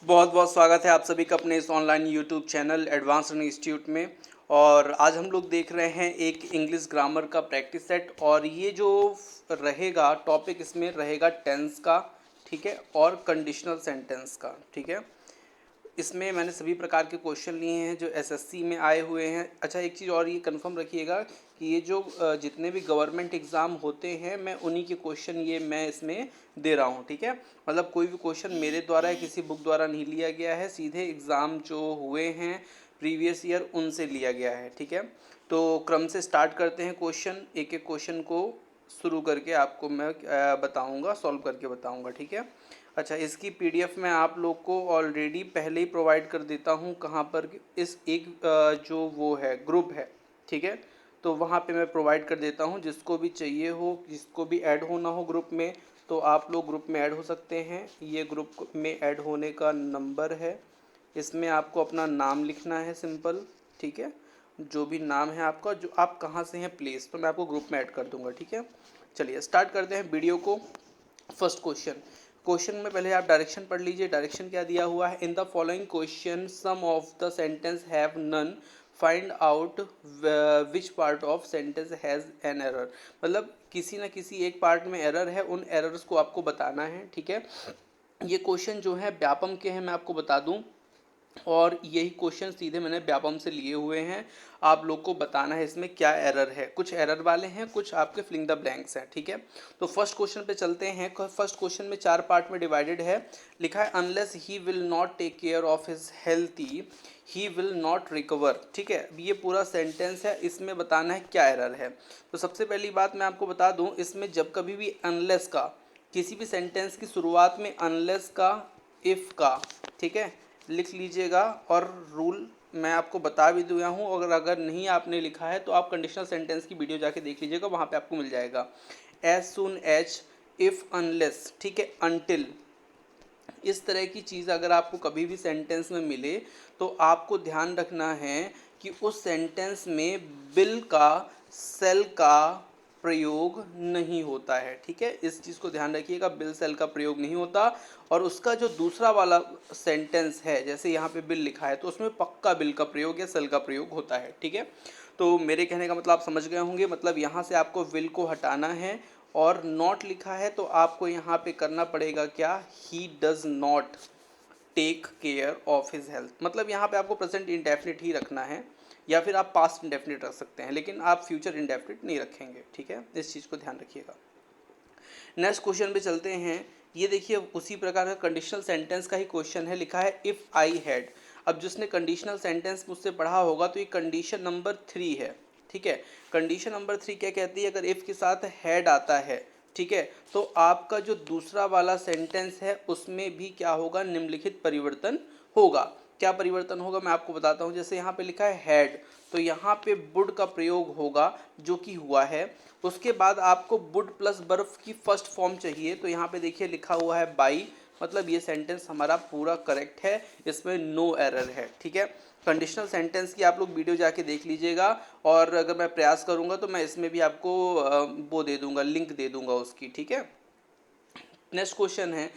बहुत बहुत स्वागत है आप सभी का अपने इस online YouTube channel advance learning institute में। और आज हम लोग देख रहे हैं एक इंग्लिश ग्रामर का प्रैक्टिस सेट। और ये जो रहेगा टॉपिक इसमें रहेगा टेंस का, ठीक है, और कंडीशनल सेंटेंस का, ठीक है। इसमें मैंने सभी प्रकार के क्वेश्चन लिए हैं जो एसएससी में आए हुए हैं। अच्छा, एक चीज़ और ये कंफर्म रखिएगा कि ये जो जितने भी गवर्नमेंट एग्ज़ाम होते हैं मैं उन्हीं के क्वेश्चन ये मैं इसमें दे रहा हूँ, ठीक है। मतलब कोई भी क्वेश्चन मेरे द्वारा या किसी बुक द्वारा नहीं लिया गया है, सीधे एग्ज़ाम जो हुए हैं प्रीवियस ईयर उनसे लिया गया है, ठीक है। तो क्रम से स्टार्ट करते हैं क्वेश्चन, एक एक क्वेश्चन को शुरू करके आपको मैं बताऊंगा, सॉल्व करके बताऊंगा, ठीक है। अच्छा, इसकी पीडीएफ मैं आप लोग को ऑलरेडी पहले ही प्रोवाइड कर देता हूँ। कहाँ पर? इस एक जो वो है ग्रुप है, ठीक है, तो वहाँ पे मैं प्रोवाइड कर देता हूँ। जिसको भी चाहिए हो, जिसको भी ऐड होना हो ग्रुप में, तो आप लोग ग्रुप में ऐड हो सकते हैं। ये ग्रुप में ऐड होने का नंबर है, इसमें आपको अपना नाम लिखना है, सिंपल, ठीक है। जो भी नाम है आपका, जो आप कहाँ से हैं प्लेस, तो मैं आपको ग्रुप में ऐड कर दूंगा, ठीक है। चलिए स्टार्ट करते हैं वीडियो को। फर्स्ट क्वेश्चन में पहले आप डायरेक्शन पढ़ लीजिए। डायरेक्शन क्या दिया हुआ है? In the following question some of the sentence have none, find out which part of sentence has an error. मतलब किसी न किसी एक पार्ट में एरर है, उन एरर्स को आपको बताना है, ठीक है। ये क्वेश्चन जो है व्यापम के हैं, मैं आपको बता दूं, और यही क्वेश्चन सीधे मैंने व्यापम से लिए हुए हैं। आप लोग को बताना है इसमें क्या एरर है। कुछ एरर वाले हैं, कुछ आपके फिलिंग द ब्लैंक्स हैं, ठीक है। तो फर्स्ट क्वेश्चन पे चलते हैं। फर्स्ट क्वेश्चन में 4 पार्ट में डिवाइडेड है। लिखा है unless he will not take care of his healthy he will not recover, ठीक है। अब ये पूरा सेंटेंस है, इसमें बताना है क्या एरर है। तो सबसे पहली बात मैं आपको बता दूं, इसमें जब कभी भी अनलेस का, किसी भी सेंटेंस की शुरुआत में अनलेस का, इफ़ का, ठीक है, लिख लीजिएगा। और रूल मैं आपको बता भी दिया हूँ, अगर नहीं आपने लिखा है तो आप कंडीशनल सेंटेंस की वीडियो जाके देख लीजिएगा, वहाँ पे आपको मिल जाएगा। As soon as, if, unless, ठीक है, अनटिल। इस तरह की चीज़ अगर आपको कभी भी सेंटेंस में मिले तो आपको ध्यान रखना है कि उस सेंटेंस में बिल का, सेल का प्रयोग नहीं होता है, ठीक है। इस चीज़ को ध्यान रखिएगा, बिल सेल का प्रयोग नहीं होता। और उसका जो दूसरा वाला सेंटेंस है, जैसे यहाँ पे बिल लिखा है, तो उसमें पक्का बिल का प्रयोग या सेल का प्रयोग होता है, ठीक है। तो मेरे कहने का मतलब आप समझ गए होंगे। मतलब यहाँ से आपको विल को हटाना है, और नॉट लिखा है तो आपको यहाँ पे करना पड़ेगा क्या? He does not take care of his health. मतलब यहाँ पे आपको प्रेजेंट इंडेफिनिट ही रखना है, या फिर आप पास्ट इंडेफिनिट रख सकते हैं, लेकिन आप फ्यूचर इंडेफिनिट नहीं रखेंगे, ठीक है। इस चीज़ को ध्यान रखिएगा। नेक्स्ट क्वेश्चन पे चलते हैं। ये देखिए उसी प्रकार का कंडीशनल सेंटेंस का ही क्वेश्चन है। लिखा है इफ़ आई हैड। अब जिसने कंडीशनल सेंटेंस मुझसे पढ़ा होगा तो ये कंडीशन नंबर 3 है, ठीक है। कंडीशन नंबर 3 क्या कहती है? अगर इफ़ के साथ हैड आता है, ठीक है, तो आपका जो दूसरा वाला सेंटेंस है उसमें भी क्या होगा? निम्नलिखित परिवर्तन होगा। क्या परिवर्तन होगा मैं आपको बताता हूँ। जैसे यहाँ पे लिखा है हैड, तो यहाँ पे वुड का प्रयोग होगा, जो कि हुआ है। उसके बाद आपको वुड प्लस बर्फ की फर्स्ट फॉर्म चाहिए, तो यहाँ पे देखिए लिखा हुआ है बाई। मतलब ये सेंटेंस हमारा पूरा करेक्ट है, इसमें नो एरर है, ठीक है। कंडीशनल सेंटेंस की आप लोग वीडियो जाके देख लीजिएगा, और अगर मैं प्रयास करूँगा तो मैं इसमें भी आपको वो दे दूंगा, लिंक दे दूंगा उसकी, ठीक है। नेक्स्ट क्वेश्चन है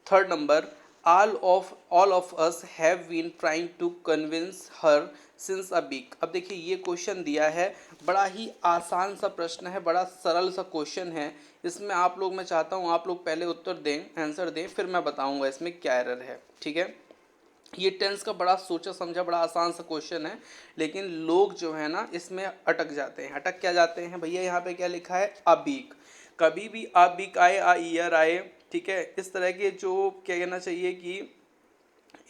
third number. All of us have been trying to convince her since a week. अब देखिए ये क्वेश्चन दिया है, बड़ा ही आसान सा प्रश्न है, बड़ा सरल सा क्वेश्चन है। इसमें आप लोग, मैं चाहता हूँ आप लोग पहले उत्तर दें, आंसर दें, फिर मैं बताऊँगा इसमें क्या एरर है, ठीक है। ये टेंस का बड़ा सोचा समझा बड़ा आसान सा क्वेश्चन है, लेकिन लोग जो है ना इसमें अटक जाते हैं। अटक क्या जाते हैं भैया? यहाँ पे क्या लिखा है? A week. कभी भी अ वीक आए, अ ईयर आए, ठीक है, इस तरह के जो क्या कहना चाहिए कि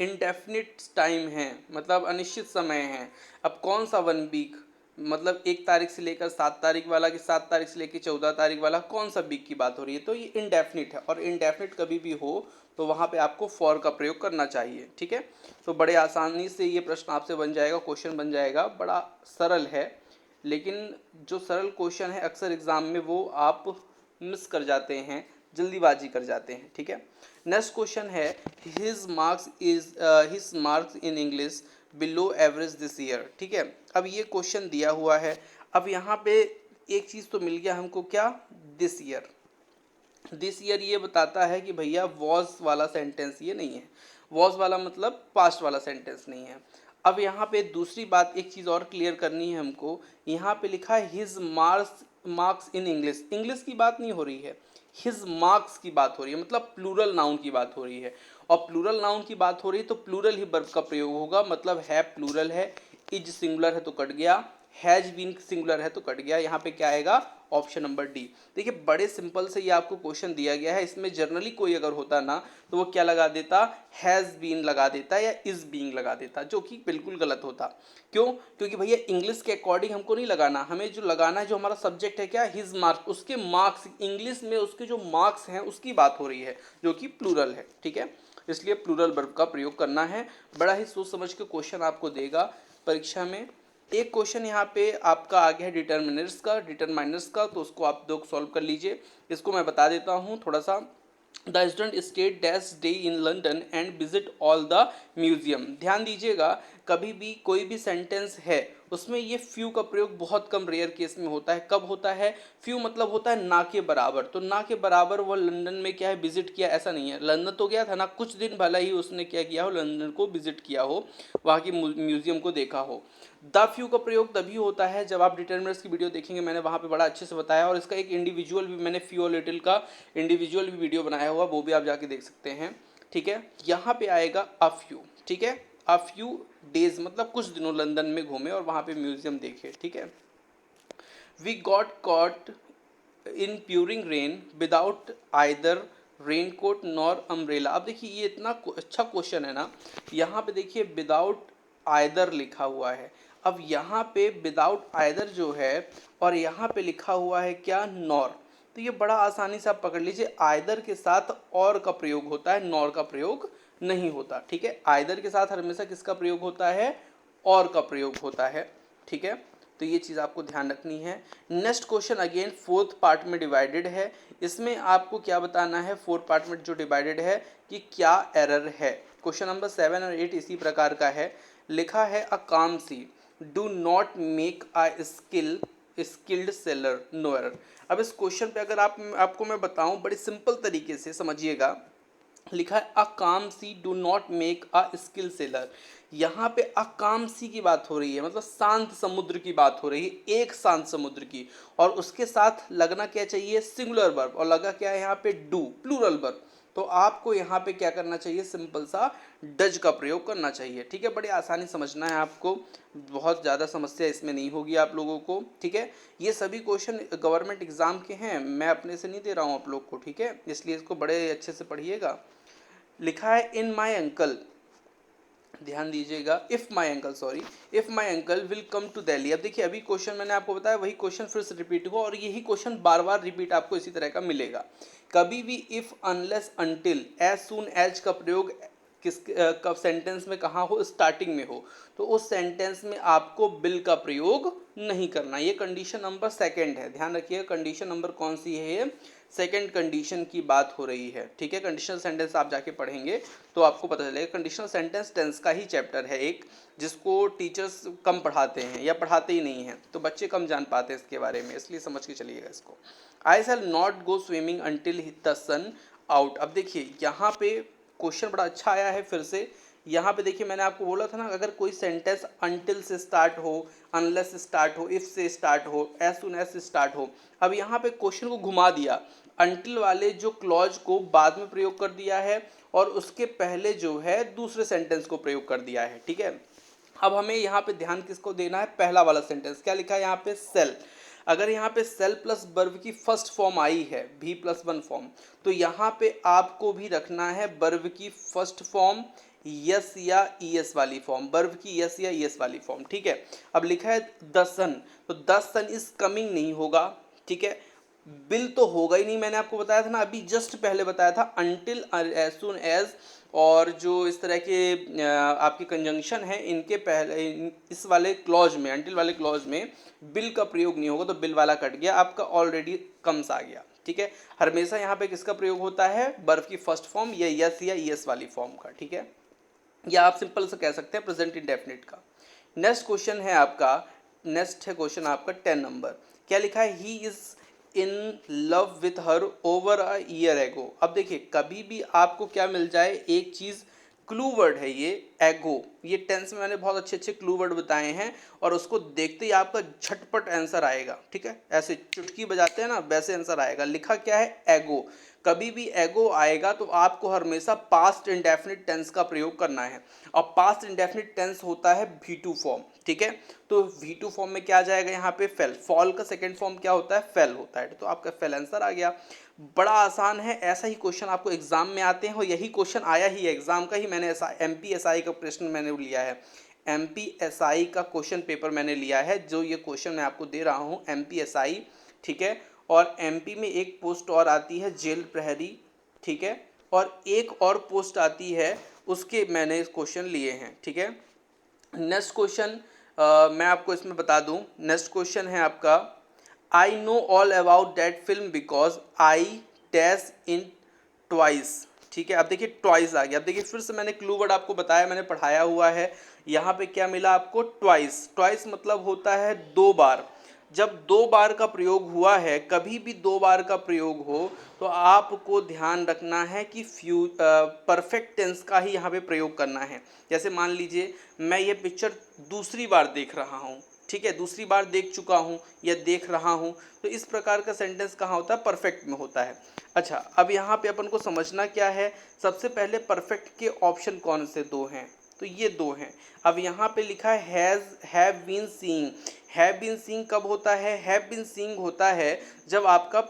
इनडेफिनिट टाइम है, मतलब अनिश्चित समय है। अब कौन सा 1 वीक? मतलब 1 तारीख से लेकर 7 तारीख वाला, कि 7 तारीख से लेकर 14 तारीख वाला, कौन सा वीक की बात हो रही है? तो ये इनडेफिनिट है, और इनडेफिनिट कभी भी हो तो वहाँ पे आपको फॉर का प्रयोग करना चाहिए, ठीक है। तो बड़े आसानी से ये प्रश्न आपसे बन जाएगा, क्वेश्चन बन जाएगा, बड़ा सरल है। लेकिन जो सरल क्वेश्चन है अक्सर एग्जाम में वो आप मिस कर जाते हैं, जल्दीबाजी कर जाते हैं, ठीक है। नेक्स्ट क्वेश्चन है his marks in English below average this year, ठीक है। अब ये क्वेश्चन दिया हुआ है। अब यहाँ पे एक चीज़ तो मिल गया हमको, क्या? This year. दिस ईयर ये बताता है कि भैया वॉज वाला सेंटेंस ये नहीं है, वॉज वाला मतलब पास्ट वाला सेंटेंस नहीं है। अब यहाँ पे दूसरी बात, एक चीज़ और क्लियर करनी है हमको। यहाँ पे लिखा है his marks, marks in English, English की बात नहीं हो रही है, हिज मार्क्स की बात हो रही है, मतलब प्लूरल नाउन की बात हो रही है। और प्लूरल नाउन की बात हो रही है तो प्लूरल ही वर्ब का प्रयोग होगा, मतलब है प्लूरल है, इज सिंगुलर है तो कट गया, हैज बीन सिंगुलर है तो कट गया। यहाँ पे क्या आएगा, ऑप्शन नंबर डी। देखिए बड़े सिंपल से ये आपको क्वेश्चन दिया गया है, इसमें जनरली कोई अगर होता ना तो वो क्या लगा देता, हैज़ बीन लगा देता या इज बीइंग लगा देता, जो कि बिल्कुल गलत होता। क्यों, क्योंकि भैया इंग्लिश के अकॉर्डिंग हमको नहीं लगाना, हमें जो लगाना है, जो हमारा सब्जेक्ट है क्या, हिज मार्क्स, उसके मार्क्स, इंग्लिश में उसके जो मार्क्स हैं उसकी बात हो रही है, जो कि प्लूरल है। ठीक है, इसलिए प्लूरल वर्ब का प्रयोग करना है। बड़ा ही सोच समझ के क्वेश्चन आपको देगा परीक्षा में। एक क्वेश्चन यहाँ पे आपका आ गया है डिटरमाइनर्स का, तो उसको आप दो सॉल्व कर लीजिए। इसको मैं बता देता हूँ थोड़ा सा। The student stayed dash day in London and visit all the museum. ध्यान दीजिएगा, कभी भी कोई भी सेंटेंस है उसमें ये फ्यू का प्रयोग बहुत कम, रेयर केस में होता है। कब होता है, फ्यू मतलब होता है ना के बराबर, तो ना के बराबर वो लंदन में क्या है, विजिट किया, ऐसा नहीं है। लंदन तो गया था ना, कुछ दिन भला ही उसने क्या किया हो, लंदन को विजिट किया हो, वहाँ की म्यूजियम को देखा हो। द फ्यू का प्रयोग तभी होता है जब आप डिटर्मिनर्स की वीडियो देखेंगे, मैंने वहाँ पे बड़ा अच्छे से बताया, और इसका एक इंडिविजुअल भी मैंने फ्यू और लिटिल का इंडिविजुअल भी वीडियो बनाया हुआ, वो भी आप जाके देख सकते हैं। ठीक है, यहाँ पे आएगा अ फ्यू। ठीक है, अ फ्यू डेज मतलब कुछ दिनों लंदन में घूमे और वहाँ पे म्यूजियम देखे। ठीक है, we got caught in pouring rain without either raincoat nor umbrella. अब देखिए ये इतना अच्छा क्वेश्चन है ना, यहाँ पे देखिए विदाउट आइदर लिखा हुआ है। अब यहाँ पे विदाउट आइदर जो है, और यहाँ पे लिखा हुआ है क्या, नॉर, तो ये बड़ा आसानी से आप पकड़ लीजिए, आइदर के साथ और का प्रयोग होता है, नॉर का प्रयोग नहीं होता। ठीक है, आइदर के साथ हमेशा किसका प्रयोग होता है, और का प्रयोग होता है। ठीक है, तो ये चीज़ आपको ध्यान रखनी है। Next question again fourth part में डिवाइडेड है, इसमें आपको क्या बताना है, फोर्थ पार्ट में जो डिवाइडेड है कि क्या एरर है। क्वेश्चन नंबर 7 और 8 इसी प्रकार का है। लिखा है a calm sea do not make a skilled sailor no error. अब इस क्वेश्चन पे अगर आपको मैं बताऊं बड़े सिंपल तरीके से समझिएगा, लिखा है a calm sea do not make a skill sailor. यहाँ पे अ काम सी की बात हो रही है, मतलब शांत समुद्र की बात हो रही है, एक शांत समुद्र की, और उसके साथ लगना क्या चाहिए, सिंगुलर वर्ब, और लगा क्या है यहाँ पे, डू, प्लूरल वर्ब। तो आपको यहाँ पे क्या करना चाहिए, सिंपल सा डज का प्रयोग करना चाहिए। ठीक है, बड़ी आसानी समझना है आपको, बहुत ज़्यादा समस्या इसमें नहीं होगी आप लोगों को। ठीक है, ये सभी क्वेश्चन गवर्नमेंट एग्जाम के हैं, मैं अपने से नहीं दे रहा हूँ आप लोग को। ठीक है, इसलिए इसको बड़े अच्छे से पढ़िएगा। लिखा है इन माई अंकल, ध्यान दीजिएगा, if my uncle, sorry, if my uncle will come to Delhi. अब देखिए अभी क्वेश्चन मैंने आपको बताया, वही क्वेश्चन फिर से रिपीट हुआ, और यही क्वेश्चन बार बार रिपीट आपको इसी तरह का मिलेगा। कभी भी if, unless, until, as soon as का प्रयोग किस कब सेंटेंस में कहाँ हो, स्टार्टिंग में हो, तो उस सेंटेंस में आपको बिल का प्रयोग नहीं करना। ये कंडीशन नंबर सेकंड है, ध्यान रखिएगा कंडीशन नंबर कौन सी है, ये सेकेंड कंडीशन की बात हो रही है। ठीक है, कंडीशनल सेंटेंस आप जाके पढ़ेंगे तो आपको पता चलेगा। कंडीशनल सेंटेंस टेंस का ही चैप्टर है एक, जिसको टीचर्स कम पढ़ाते हैं या पढ़ाते ही नहीं हैं, तो बच्चे कम जान पाते हैं इसके बारे में, इसलिए समझ के चलिएगा इसको। I shall not go swimming until the sun out. अब देखिए यहाँ पे क्वेश्चन बड़ा अच्छा आया है फिर से। यहाँ पे देखिए मैंने आपको बोला था ना, अगर कोई सेंटेंस अनटिल से स्टार्ट हो, अनलेस से स्टार्ट हो, इफ से स्टार्ट हो, एज सुन एज से स्टार्ट हो। अब यहाँ पे क्वेश्चन को घुमा दिया, अनटिल वाले जो क्लॉज को बाद में प्रयोग कर दिया है, और उसके पहले जो है दूसरे सेंटेंस को प्रयोग कर दिया है। ठीक है, अब हमें यहाँ पे ध्यान किसको देना है, पहला वाला सेंटेंस। क्या लिखा है यहाँ पे, सेल। अगर यहाँ पे सेल प्लस वर्ब की फर्स्ट फॉर्म आई है, भी प्लस वन फॉर्म, तो यहाँ पे आपको भी रखना है वर्ब की फर्स्ट फॉर्म, यस या ईएस वाली फॉर्म, वर्ब की यस या ईएस वाली फॉर्म। ठीक है, अब लिखा है द सन, तो द सन इज कमिंग नहीं होगा। ठीक है, बिल तो होगा ही नहीं, मैंने आपको बताया था ना, अभी जस्ट पहले बताया था, अनटिल, एज सुन एज, और जो इस तरह के आपके कंजंक्शन है, इनके पहले इस वाले क्लॉज में, अनटिल वाले क्लॉज में बिल का प्रयोग नहीं होगा, तो बिल वाला कट गया, आपका ऑलरेडी कम्स आ गया। ठीक है, हमेशा यहाँ पे किसका प्रयोग होता है, वर्ब की फर्स्ट फॉर्म या यस या ईएस वाली फॉर्म का। ठीक है, या आप सिंपल से कह सकते हैं प्रेजेंट इंडेफिनिट का। नेक्स्ट क्वेश्चन है आपका, नेक्स्ट है क्वेश्चन आपका 10 नंबर। क्या लिखा है, he is in love with her over a year ago. अब देखिए कभी भी आपको क्या मिल जाए, एक चीज़ क्लू वर्ड है ये एगो, ये टेंस में मैंने बहुत अच्छे अच्छे क्लू वर्ड बताए हैं और उसको देखते ही आपका झटपट आंसर आएगा। ठीक है, ऐसे चुटकी बजाते हैं ना वैसे आंसर आएगा। लिखा क्या है, एगो। कभी भी एगो आएगा तो आपको हमेशा पास्ट इंडेफिनिट टेंस का प्रयोग करना है और पास्ट इंडेफिनिट टेंस होता है V2 फॉर्म। ठीक है, तो V2 फॉर्म में क्या आ जाएगा यहाँ पे, फेल। फॉल का सेकंड फॉर्म क्या होता है, फेल होता है। तो आपका फेल आंसर आ गया। बड़ा आसान है, ऐसा ही क्वेश्चन आपको एग्जाम में आते हैं और यही क्वेश्चन आया ही है एग्जाम का ही। मैंने MPSI का प्रश्न मैंने लिया है, MPSI का क्वेश्चन पेपर मैंने लिया है, जो ये क्वेश्चन मैं आपको दे रहा हूँ MPSI। ठीक है, और MP में एक पोस्ट और आती है जेल प्रहरी। ठीक है, और एक और पोस्ट आती है, उसके मैंने क्वेश्चन लिए हैं। ठीक है, नेक्स्ट क्वेश्चन मैं आपको इसमें बता दूं। नेक्स्ट क्वेश्चन है आपका, I know all about that film because I dash in twice. ठीक है, अब देखिए ट्वाइस आ गया। अब देखिए फिर से मैंने क्लू वर्ड आपको बताया, मैंने पढ़ाया हुआ है। यहाँ पे क्या मिला आपको, ट्वाइस। ट्वाइस मतलब होता है दो बार। जब दो बार का प्रयोग हुआ है, कभी भी दो बार का प्रयोग हो तो आपको ध्यान रखना है कि परफेक्ट टेंस का ही यहाँ पे प्रयोग करना है। जैसे मान लीजिए मैं ये पिक्चर दूसरी बार देख रहा हूँ। ठीक है, दूसरी बार देख चुका हूँ या देख रहा हूँ, तो इस प्रकार का सेंटेंस कहाँ होता है, परफेक्ट में होता है। अच्छा, अब यहाँ पे अपन को समझना क्या है, सबसे पहले परफेक्ट के ऑप्शन कौन से दो हैं, तो ये दो हैं। अब यहाँ पे लिखा है have been seeing. Have been seeing कब होता है, हैव बीन सीइंग होता है जब आपका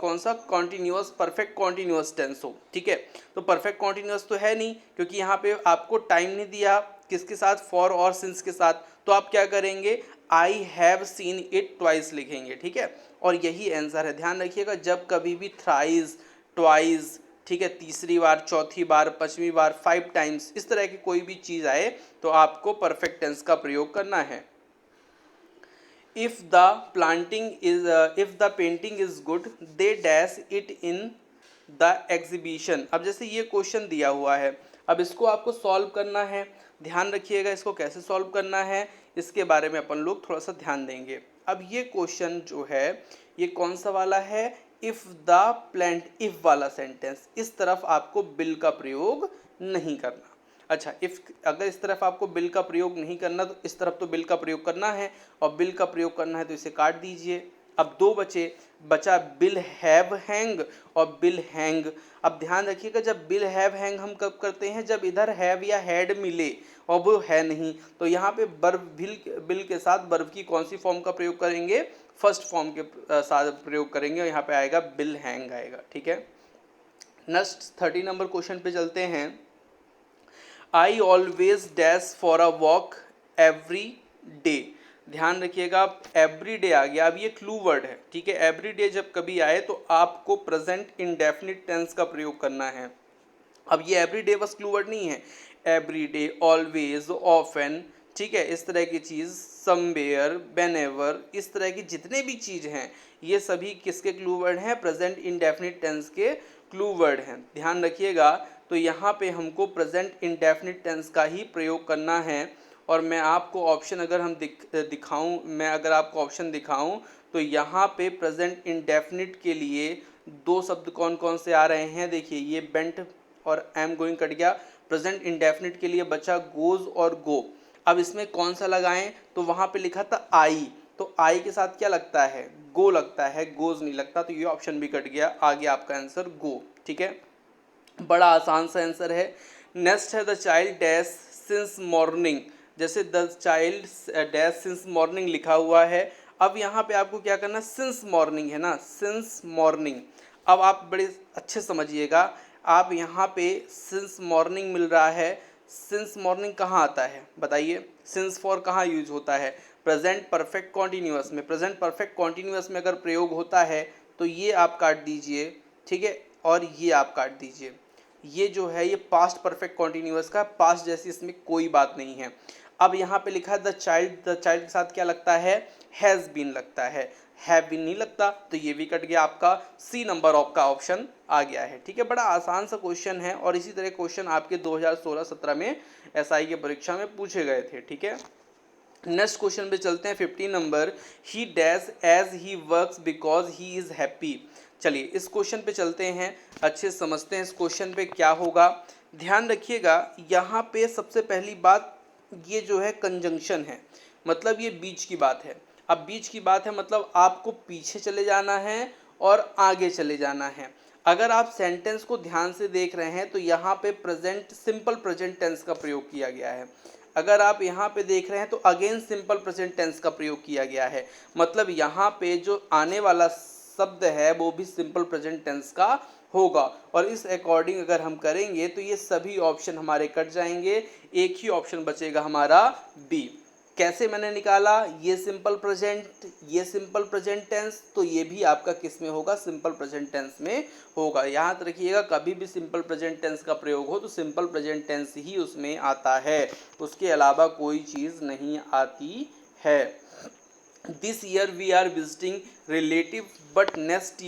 कौन सा कॉन्टिन्यूअस, परफेक्ट कॉन्टिन्यूअस टेंस हो। ठीक है, तो परफेक्ट कॉन्टिन्यूअस तो है नहीं, क्योंकि यहाँ पे आपको टाइम नहीं दिया, किसके साथ, फॉर और सिंस के साथ। तो आप क्या करेंगे, I have seen it twice लिखेंगे। ठीक है, और यही आंसर है। ध्यान रखिएगा, जब कभी भी थ्राइस, ट्वाइस, ठीक है, तीसरी बार, चौथी बार, पांचवी बार, 5 टाइम्स, इस तरह की कोई भी चीज़ आए तो आपको परफेक्ट टेंस का प्रयोग करना है। If the painting is good they dash it in the exhibition. अब जैसे ये क्वेश्चन दिया हुआ है, अब इसको आपको सॉल्व करना है। ध्यान रखिएगा, इसको कैसे सॉल्व करना है इसके बारे में अपन लोग थोड़ा सा ध्यान देंगे। अब ये क्वेश्चन जो है ये कौन सा वाला है, इफ द प्लांट, इफ वाला सेंटेंस। इस तरफ आपको बिल का प्रयोग नहीं करना। अच्छा, इफ अगर इस तरफ आपको बिल का प्रयोग नहीं करना तो इस तरफ तो बिल का प्रयोग करना है, और बिल का प्रयोग करना है तो इसे काट दीजिए। अब दो बचा बिल हैव हैंग और बिल हैंग। अब ध्यान रखिएगा, जब बिल हैव हैंग हम कब करते हैं, जब इधर हैव या हैड मिले और वो है नहीं, तो यहाँ पे बर्ब, बिल के साथ बर्ब की कौन सी फॉर्म का प्रयोग करेंगे, फर्स्ट फॉर्म के साथ प्रयोग करेंगे, और यहाँ पे आएगा बिल हैंग आएगा। ठीक है, नेक्स्ट 30 नंबर क्वेश्चन पे चलते हैं। I always dash for a walk every day. ध्यान रखिएगा, एवरी डे आ गया। अब ये क्लू वर्ड है। ठीक है, एवरी डे जब कभी आए तो आपको प्रेजेंट इंडेफिनिट टेंस का प्रयोग करना है। अब ये एवरी डे बस क्लू वर्ड नहीं है, एवरी डे, ऑलवेज, ऑफन, ठीक है, इस तरह की चीज़, समवेयर, व्हेनेवर, इस तरह की जितने भी चीज़ हैं ये सभी किसके क्लू वर्ड हैं, प्रेजेंट इंडेफिनिट टेंस के क्लू वर्ड हैं। ध्यान रखिएगा, तो यहाँ पे हमको प्रेजेंट इंडेफिनिट टेंस का ही प्रयोग करना है। और मैं आपको ऑप्शन अगर हम दिखाऊं, मैं अगर आपको ऑप्शन दिखाऊं तो यहाँ पे प्रेजेंट इंडेफिनिट के लिए दो शब्द कौन कौन से आ रहे हैं, देखिए ये बेंट और एम गोइंग कट गया। प्रेजेंट इंडेफिनिट के लिए बचा गोज और गो। अब इसमें कौन सा लगाएं, तो वहाँ पे लिखा था आई, तो आई के साथ क्या लगता है, गो लगता है, गोज नहीं लगता, तो ये ऑप्शन भी कट गया। आगे आपका आंसर गो। ठीक है, बड़ा आसान सा आंसर है। नेक्स्ट है the child dash since morning. जैसे the child dash since morning लिखा हुआ है, अब यहाँ पे आपको क्या करना, सिंस मॉर्निंग है ना, सिंस मॉर्निंग। अब आप बड़े अच्छे समझिएगा, आप यहाँ पे सिंस मॉर्निंग मिल रहा है। सिंस मॉर्निंग कहाँ आता है बताइए, सिंस फॉर कहाँ यूज होता है, प्रेजेंट परफेक्ट कॉन्टिन्यूअस में। प्रेजेंट परफेक्ट कॉन्टिन्यूअस में अगर प्रयोग होता है तो ये आप काट दीजिए। ठीक है, और ये आप काट दीजिए। ये जो है ये पास्ट परफेक्ट कॉन्टिन्यूअस का, पास्ट जैसी इसमें कोई बात नहीं है। अब यहाँ पे लिखा है द चाइल्ड, द चाइल्ड के साथ क्या लगता है, हैज़ बीन लगता है, हैव बीन नहीं लगता, तो ये भी कट गया। आपका सी नंबर का ऑप्शन आ गया है। ठीक है, बड़ा आसान सा क्वेश्चन है, और इसी तरह क्वेश्चन आपके 2016-17 में एसआई की परीक्षा में पूछे गए थे। ठीक है, नेक्स्ट क्वेश्चन पे चलते हैं 15 number. He dash as he works because he is happy. चलिए इस क्वेश्चन पे चलते हैं, अच्छे से समझते हैं इस क्वेश्चन पे क्या होगा। ध्यान रखिएगा यहाँ पे सबसे पहली बात, ये जो है कंजंक्शन है, मतलब ये बीच की बात है। अब बीच की बात है मतलब आपको पीछे चले जाना है और आगे चले जाना है। अगर आप सेंटेंस को ध्यान से देख रहे हैं तो यहाँ पे प्रेजेंट, सिंपल प्रेजेंट टेंस का प्रयोग किया गया है। अगर आप यहाँ पे देख रहे हैं तो अगेन सिंपल प्रेजेंट टेंस का प्रयोग किया गया है, मतलब यहाँ पे जो आने वाला शब्द है वो भी सिंपल प्रेजेंट टेंस का होगा। और इस अकॉर्डिंग अगर हम करेंगे तो ये सभी ऑप्शन हमारे कट जाएंगे, एक ही ऑप्शन बचेगा हमारा बी। कैसे मैंने निकाला, ये सिंपल प्रेजेंट, ये सिंपल प्रेजेंट टेंस, तो ये भी आपका किस में होगा, सिंपल प्रेजेंट टेंस में होगा। याद रखिएगा कभी भी सिंपल प्रेजेंट टेंस का प्रयोग हो तो सिंपल प्रेजेंट टेंस ही उसमें आता है, उसके अलावा कोई चीज़ नहीं आती है। This year we are visiting relative but next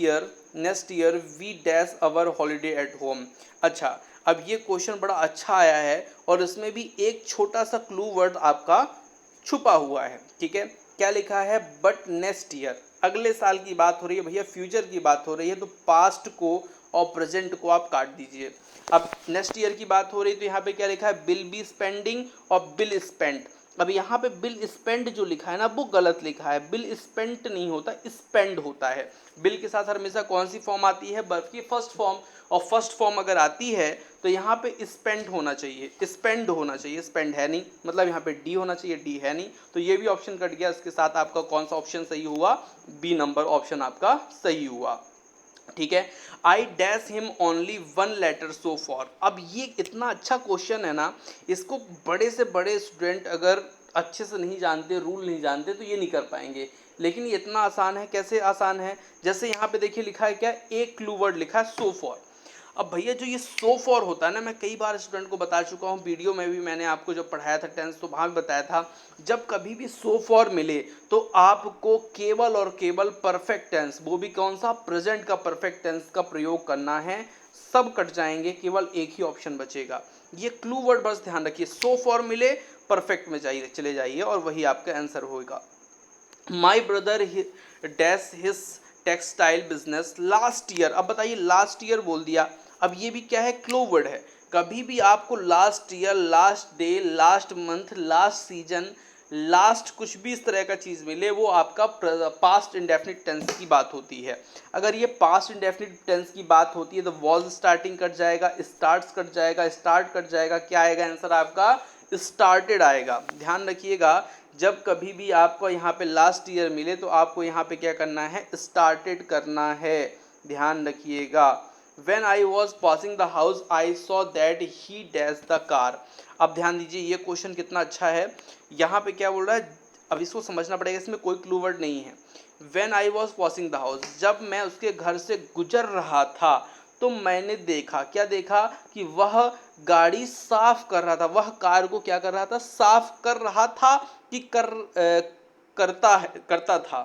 year we dash our holiday at home. अच्छा, अब ये क्वेश्चन बड़ा अच्छा आया है और इसमें भी एक छोटा सा क्लू वर्ड आपका छुपा हुआ है। ठीक है, क्या लिखा है, बट नेक्स्ट ईयर, अगले साल की बात हो रही है भैया, फ्यूचर की बात हो रही है, तो पास्ट को और प्रेजेंट को आप काट दीजिए। अब नेक्स्ट ईयर की बात हो रही है तो यहाँ पे क्या लिखा है, बिल बी स्पेंडिंग और बिल स्पेंड। अब यहाँ पे बिल स्पेंड जो लिखा है ना वो गलत लिखा है, बिल स्पेंट नहीं होता, स्पेंड होता है। बिल के साथ हमेशा कौन सी फॉर्म आती है, वर्ब की फर्स्ट फॉर्म, और फर्स्ट फॉर्म अगर आती है तो यहाँ पे स्पेंड होना चाहिए, स्पेंड होना चाहिए, स्पेंड है नहीं, मतलब यहाँ पे डी होना चाहिए, डी है नहीं, तो ये भी ऑप्शन कट गया। इसके साथ आपका कौन सा ऑप्शन सही हुआ, बी नंबर ऑप्शन आपका सही हुआ। ठीक है, I dash him only one letter so far. अब ये इतना अच्छा क्वेश्चन है ना, इसको बड़े से बड़े स्टूडेंट अगर अच्छे से नहीं जानते, रूल नहीं जानते, तो ये नहीं कर पाएंगे। लेकिन ये इतना आसान है, कैसे आसान है, जैसे यहाँ पे देखिए लिखा है क्या, एक क्लू वर्ड लिखा है सो फॉर। अब भैया जो ये सो फॉर होता है ना, मैं कई बार स्टूडेंट को बता चुका हूँ, वीडियो में भी मैंने आपको जब पढ़ाया था टेंस तो वहाँ भी बताया था, जब कभी भी सो फॉर मिले तो आपको केवल और केवल परफेक्ट टेंस, वो भी कौन सा, प्रेजेंट का परफेक्ट टेंस का प्रयोग करना है। सब कट जाएंगे, केवल एक ही ऑप्शन बचेगा। ये क्लू वर्ड बस ध्यान रखिए, सो फॉर मिले परफेक्ट में जाइए, चले जाइए और वही आपका आंसर होगा। My brother dash his textile business last year. अब बताइए लास्ट ईयर बोल दिया, अब ये भी क्या है, क्लो वर्ड है। कभी भी आपको last year, last day, last month, last season, last कुछ भी इस तरह का चीज़ मिले वो आपका पास्ट इंडेफिनिट टेंस की बात होती है। अगर ये पास्ट इंडेफिनिट टेंस की बात होती है तो वॉज स्टार्टिंग कट जाएगा, स्टार्ट्स कट जाएगा, स्टार्ट कट जाएगा, क्या आएगा आंसर आपका, स्टार्टेड आएगा। ध्यान रखिएगा जब कभी भी आपको यहाँ पे लास्ट ईयर मिले तो आपको यहाँ पे क्या करना है, स्टार्टेड करना है, ध्यान रखिएगा। When I was passing the house, I saw that he dashed the car। अब ध्यान दीजिए ये क्वेश्चन कितना अच्छा है, यहाँ पे क्या बोल रहा है, अब इसको समझना पड़ेगा, इसमें कोई क्लू वर्ड नहीं है। When I was passing the house, जब मैं उसके घर से गुजर रहा था तो मैंने देखा, क्या देखा, कि वह गाड़ी साफ कर रहा था, वह कार को क्या कर रहा था, साफ कर रहा था, कि करता था।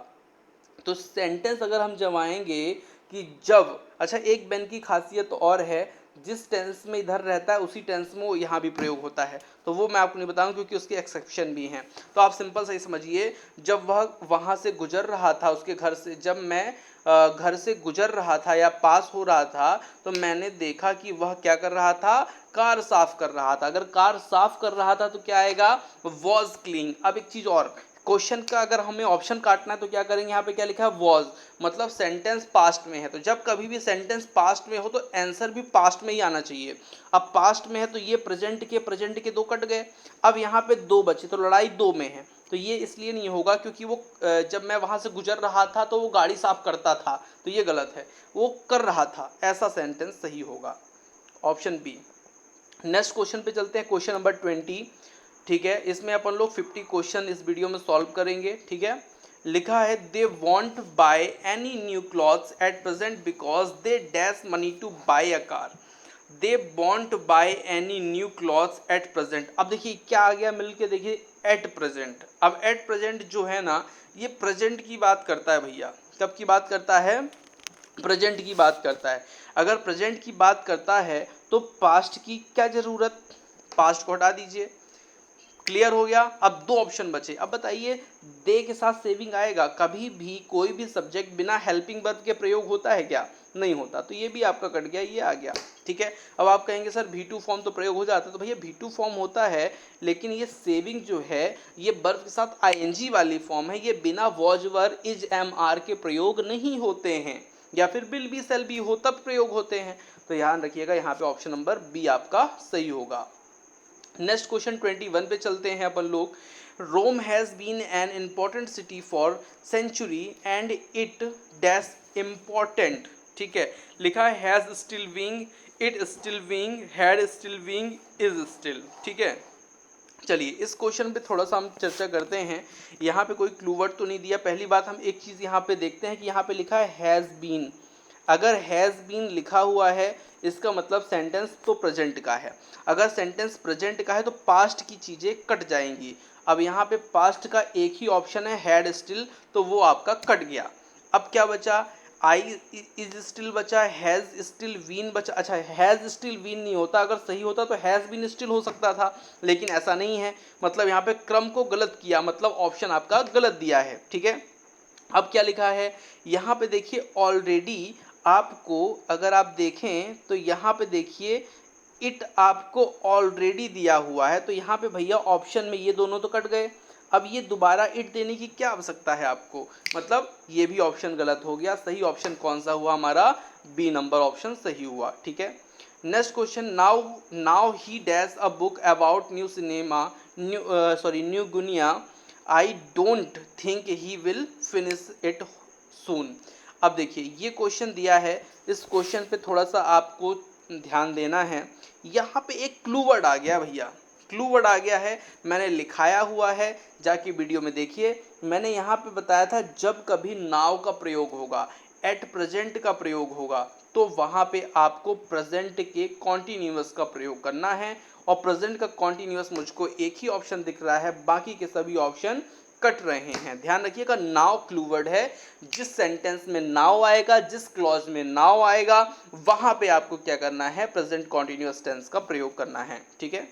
तो सेंटेंस अगर हम जमाएंगे कि जब, अच्छा एक बेन की खासियत और है, जिस टेंस में इधर रहता है उसी टेंस में वो यहाँ भी प्रयोग होता है, तो वो मैं आपको नहीं बताऊँ क्योंकि उसके एक्सेप्शन भी हैं। तो आप सिंपल सही समझिए, जब वह वहाँ से गुजर रहा था उसके घर से, जब मैं घर से गुजर रहा था या पास हो रहा था तो मैंने देखा कि वह क्या कर रहा था, कार साफ कर रहा था। अगर कार साफ कर रहा था तो क्या आएगा, वॉज क्लीन। अब एक चीज़ और, क्वेश्चन का अगर हमें ऑप्शन काटना है तो क्या करेंगे, यहाँ पे क्या लिखा है, वॉज, मतलब सेंटेंस पास्ट में है, तो जब कभी भी सेंटेंस पास्ट में हो तो आंसर भी पास्ट में ही आना चाहिए। अब पास्ट में है तो ये प्रेजेंट के दो कट गए, अब यहाँ पे दो बचे, तो लड़ाई दो में है, तो ये इसलिए नहीं होगा क्योंकि वो जब मैं वहाँ से गुजर रहा था तो वो गाड़ी साफ करता था, तो ये गलत है, वो कर रहा था, ऐसा सेंटेंस सही होगा, ऑप्शन बी। नेक्स्ट क्वेश्चन पे चलते हैं, क्वेश्चन नंबर 20। ठीक है, इसमें अपन लोग 50 क्वेश्चन इस वीडियो में सॉल्व करेंगे। ठीक है, लिखा है they want buy any new clothes at present because they dash money to buy a car. They want buy any new clothes at present. अब देखिए क्या आ गया मिल के, देखिए एट प्रेजेंट। अब एट प्रेजेंट जो है ना, ये प्रेजेंट की बात करता है भैया, कब की बात करता है, प्रेजेंट की बात करता है। अगर प्रेजेंट की बात करता है तो पास्ट की क्या ज़रूरत, पास्ट को हटा दीजिए, क्लियर हो गया। अब दो ऑप्शन बचे। अब बताइए दे के साथ सेविंग आएगा? कभी भी कोई भी सब्जेक्ट बिना हेल्पिंग वर्ब के प्रयोग होता है क्या? नहीं होता। तो ये भी आपका कट गया, ये आ गया। ठीक है। अब आप कहेंगे सर V2 फॉर्म तो प्रयोग हो जाता है। तो भैया V2 फॉर्म होता है, लेकिन ये सेविंग जो है ये वर्ब के साथ ing वाली फॉर्म है, ये बिना was were is am are के प्रयोग नहीं होते हैं, या फिर विल बी सेल बी हो तब प्रयोग होते हैं। तो ध्यान रखिएगा, यहाँ पे ऑप्शन नंबर बी आपका सही होगा। नेक्स्ट क्वेश्चन 21 पे चलते हैं अपन लोग। Rome has been an important city for century and it dash important. ठीक है, लिखा है has still being, it still being, had still being, is still. ठीक है, चलिए इस क्वेश्चन पे थोड़ा सा हम चर्चा करते हैं। यहाँ पे कोई क्लू वर्ड तो नहीं दिया। पहली बात हम एक चीज़ यहाँ पे देखते हैं कि यहाँ पे लिखा है हैज़ बीन। अगर हैज़ बीन लिखा हुआ है इसका मतलब सेंटेंस तो प्रेजेंट का है। अगर सेंटेंस प्रेजेंट का है तो पास्ट की चीज़ें कट जाएंगी। अब यहाँ पे पास्ट का एक ही ऑप्शन है हैड स्टिल, तो वो आपका कट गया। अब क्या बचा? आई इज स्टिल बचा, हैज़ स्टिल बीन बचा। अच्छा, हैज़ स्टिल बीन नहीं होता, अगर सही होता तो हैज़ बीन स्टिल हो सकता था, लेकिन ऐसा नहीं है। मतलब यहाँ पे क्रम को गलत किया, मतलब ऑप्शन आपका गलत दिया है। ठीक है, अब क्या लिखा है यहाँ पे देखिए, ऑलरेडी आपको अगर आप देखें तो यहाँ पे देखिए इट आपको ऑलरेडी दिया हुआ है, तो यहाँ पे भैया ऑप्शन में ये दोनों तो कट गए। अब ये दोबारा इट देने की क्या आवश्यकता है आपको? मतलब ये भी ऑप्शन गलत हो गया। सही ऑप्शन कौन सा हुआ हमारा? बी नंबर ऑप्शन सही हुआ। ठीक है, next question. Now he dash a book about new cinema, New Guinea. I don't think he will finish it soon. अब देखिए ये क्वेश्चन दिया है, इस क्वेश्चन पे थोड़ा सा आपको ध्यान देना है। यहाँ पे एक क्लू वर्ड आ गया भैया, क्लू वर्ड आ गया है, मैंने लिखाया हुआ है, जाके वीडियो में देखिए। मैंने यहाँ पे बताया था जब कभी नाउ का प्रयोग होगा, एट प्रेजेंट का प्रयोग होगा, तो वहाँ पे आपको प्रेजेंट के कॉन्टिन्यूअस का प्रयोग करना है। और प्रेजेंट का कॉन्टिन्यूअस मुझको एक ही ऑप्शन दिख रहा है, बाकी के सभी ऑप्शन कट रहे हैं। ध्यान रखिएगा, नाउ क्लू वर्ड है। जिस सेंटेंस में नाउ आएगा, जिस क्लॉज में नाउ आएगा, वहां पे आपको क्या करना है? प्रेजेंट कॉन्टिन्यूअस टेंस का प्रयोग करना है। ठीक है,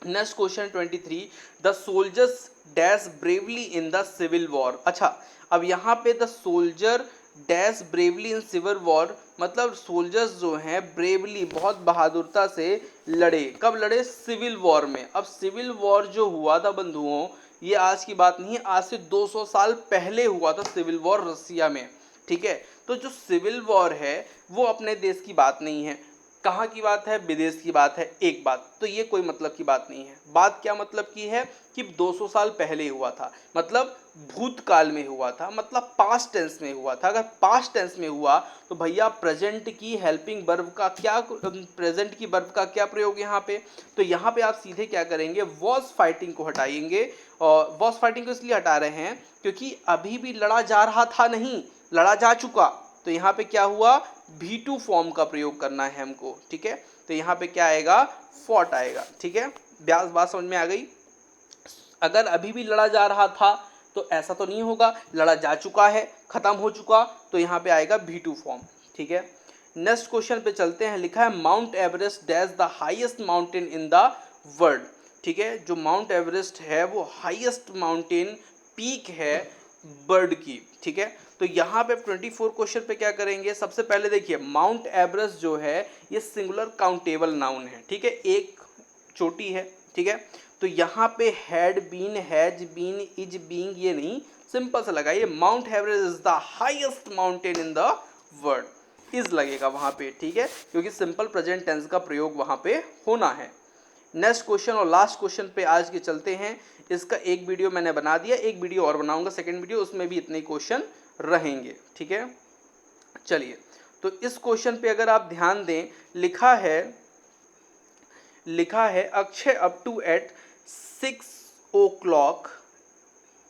next question 23। The soldiers dash bravely in the civil war. अच्छा, अब यहाँ पे the soldier dash bravely in civil war, मतलब सोल्जर्स जो हैं ब्रेवली, बहुत बहादुरता से लड़े। कब लड़े? सिविल वॉर में। अब सिविल वॉर जो हुआ था बंधुओं, ये आज की बात नहीं है, आज से 200 साल पहले हुआ था सिविल वॉर रसिया में। ठीक है, तो जो सिविल वॉर है वो अपने देश की बात नहीं है। कहाँ की बात है? विदेश की बात है। एक बात तो ये कोई मतलब की बात नहीं है। बात क्या मतलब की है कि 200 साल पहले हुआ था, मतलब भूतकाल में हुआ था, मतलब पास्ट टेंस में हुआ था। अगर पास्ट टेंस में हुआ तो भैया प्रेजेंट की हेल्पिंग वर्ब का क्या, प्रेजेंट की वर्ब का क्या प्रयोग यहाँ पे? तो यहाँ पे आप सीधे क्या करेंगे? वॉज फाइटिंग को हटाएंगे। और वॉज फाइटिंग को इसलिए हटा रहे हैं क्योंकि अभी भी लड़ा जा रहा था, नहीं लड़ा जा चुका। तो यहाँ पे क्या हुआ? V2 फॉर्म का प्रयोग करना है हमको। ठीक है, तो यहाँ पे क्या आएगा? फॉट आएगा। ठीक है, बात समझ में आ गई? अगर अभी भी लड़ा जा रहा था तो ऐसा तो नहीं होगा, लड़ा जा चुका है, खत्म हो चुका, तो यहाँ पे आएगा V2 फॉर्म। ठीक है, नेक्स्ट क्वेश्चन पे चलते हैं। लिखा है mount Everest dash the highest mountain in the world. ठीक है, जो माउंट एवरेस्ट है वो हाईएस्ट माउंटेन पीक है बर्ड की। ठीक है, तो यहाँ पे 24 क्वेश्चन पे क्या करेंगे? सबसे पहले देखिए, माउंट एवरेस्ट जो है ये सिंगुलर काउंटेबल नाउन है। ठीक है, एक चोटी है। ठीक है, तो यहाँ पे had been, has been, is being ये नहीं, सिंपल सा लगाइए mount Everest is the highest mountain in the world. Is लगेगा वहाँ पे। ठीक है, क्योंकि सिंपल प्रेजेंट टेंस का प्रयोग वहाँ पे होना है। नेक्स्ट क्वेश्चन और लास्ट क्वेश्चन पे आज के चलते हैं। इसका एक वीडियो मैंने बना दिया, एक वीडियो और बनाऊंगा, सेकंड वीडियो, उसमें भी इतने क्वेश्चन रहेंगे। ठीक है, चलिए तो इस क्वेश्चन पे अगर आप ध्यान दें, लिखा है Akshay up to at 6 o'clock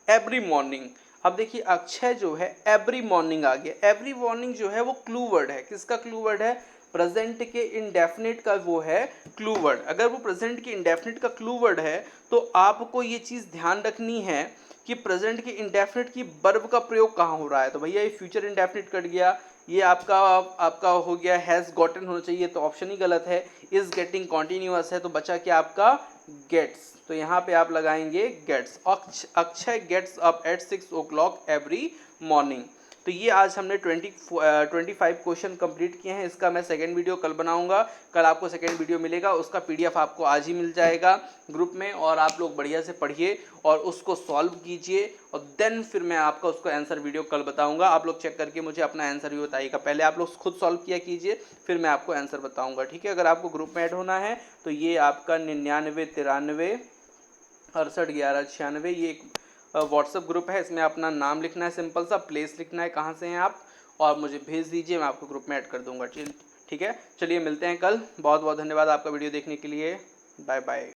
every morning. अब देखिए अक्षय जो है एवरी मॉर्निंग आ गया। एवरी मॉर्निंग जो है वो क्लू वर्ड है। किसका क्लू वर्ड है? प्रेजेंट के इंडेफिनिट का वो है क्लू वर्ड। अगर वो प्रेजेंट के इंडेफिनिट का क्लू वर्ड है तो आपको ये चीज़ ध्यान रखनी है कि प्रेजेंट के इंडेफिनिट की वर्ब का प्रयोग कहाँ हो रहा है। तो भैया ये फ्यूचर इंडेफिनिट कट गया, ये आपका आपका हो गया हैज़ गॉटन होना चाहिए, तो ऑप्शन ही गलत है। इज़ गेटिंग कॉन्टिन्यूअस है, तो बचा क्या आपका गेट्स, तो यहाँ पे आप लगाएंगे gets. Akshay gets up at 6 o'clock every morning. तो ये आज हमने 25 क्वेश्चन कंप्लीट किए हैं। इसका मैं सेकंड वीडियो कल बनाऊंगा, कल आपको सेकंड वीडियो मिलेगा, उसका पीडीएफ आपको आज ही मिल जाएगा ग्रुप में, और आप लोग बढ़िया से पढ़िए और उसको सॉल्व कीजिए, और देन फिर मैं आपका उसको आंसर वीडियो कल बताऊंगा। आप लोग चेक करके मुझे अपना आंसर भी बताइएगा। पहले आप लोग खुद सॉल्व किया कीजिए, फिर मैं आपको आंसर बताऊंगा, ठीक है। अगर आपको ग्रुप में ऐड होना है तो ये आपका 99 93 68 11 96, ये एक व्हाट्सएप ग्रुप है। इसमें अपना नाम लिखना है, सिंपल सा प्लेस लिखना है, कहाँ से हैं आप, और मुझे भेज दीजिए, मैं आपको ग्रुप में ऐड कर दूंगा। ठीक है, चलिए मिलते हैं कल। बहुत बहुत धन्यवाद आपका वीडियो देखने के लिए। Bye bye.